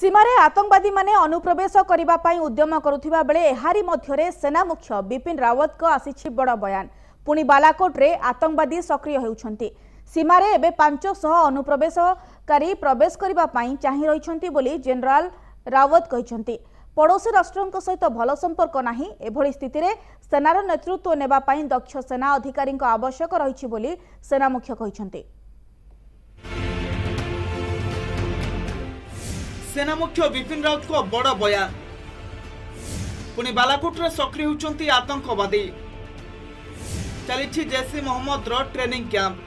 सीमारे आतंकवादी माने अनुप्रवेश करने उद्यम करुवा बेले एहारी मध्य सेना मुख्य बिपिन रावत को आसी बड़ बयान। पुणी बालाकोट रे आतंकवादी सक्रिय होउछंती। सीमारे एबे 500 अनुप्रवेशकारी प्रवेश करने चाहि रहिछंती बोली जनरल रावत कहिछंती। पड़ोसी राष्ट्रों सहित भल संपर्क नाही, एभली स्थिति रे सेनार नेतृत्व नेबा पई दक्ष सेना अधिकारी आवश्यक रहिछि बोली सेना मुख्य कहिछंती। सेना मुख्य बिपिन रावत को बड़ बयान। पुणी बालाकोट रे सक्रिय होउछंती आतंकवादी। चली जैश ए मोहम्मद रो ट्रेनिंग कैंप।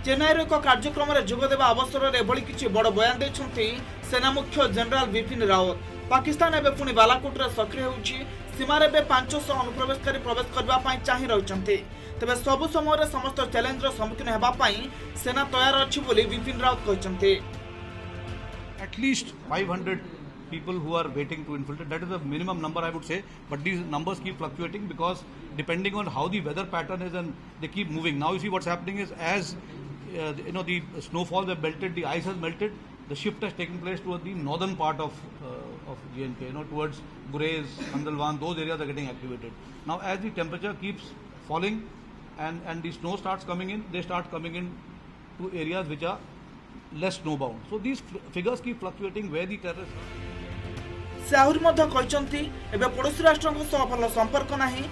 चेन्नई एक कार्यक्रम में जोगदेवा अवसर में एभली किछि बड़ बयान देछंती सेना मुख्य जनरल बिपिन रावत। पाकिस्तान एबे पुणी बालाकोट रे सक्रिय होउछि। सीमार एबे 500 अनुप्रवेशकारी प्रवेश करबा पई चाहि रहिछंती। तबे सब समय समस्त चैलेंज रो सम्मुखीन हेबा पई सेना तैयार अछि बोली Bipin Rawat कहिछंती। At least 500 people who are waiting to infiltrate. That is the minimum number, I would say. But these numbers keep fluctuating because depending on how the weather pattern is, and they keep moving. Now you see what's happening is as the snowfalls have melted, the ice has melted. The shift has taken place towards the northern part of J&K. Towards Gurez, Andalwan, those areas are getting activated. Now as the temperature keeps falling and the snow starts coming in, they start coming in to areas which are less snowbound. So these figures keep fluctuating where the terrorists are. से आहुरी मध्य कहिसंती एबे पड़ोसी राष्ट्रों सह भल संपर्क नाही।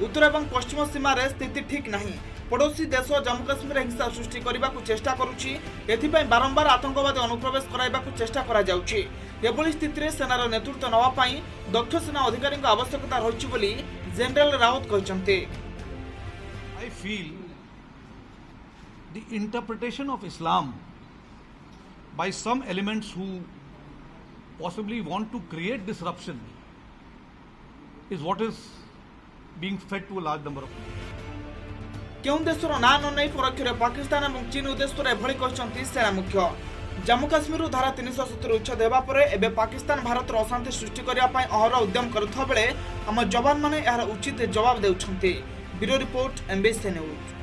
उत्तर एवं पश्चिम सीमा रे स्थिति ठीक नाही। पड़ोसी देश जम्मू काश्मीर हिंसा सृष्टि करने को चेष्टा करुछि। एथिपई बारंबार आतंकवादी अनुप्रवेश कराइबा को चेष्टा करा जाउछि। एभली स्थिति रे सेनार नेतृत्व नवा पई दक्ष सेना अधिकारी को आवश्यकता रहिछि बोली जनरल रावत कहिसंती। I feel the interpretation of Islam by some elements who possibly want to create disruption is what is being fed to a large number of people. क्यों देशर ना न नहीं परोक्ष पाकिस्तान और चीन उद्देश्य एभली कहते सेना मुख्य। जम्मू काश्मीर धारा 370 उच्छेद होगा पर एवं पाकिस्तान भारत अशांति सृष्टि करने अहर उद्यम करुवा बेले आम जवान मैंने यार उचित जवाब देउछंती। Bureau report MBC news.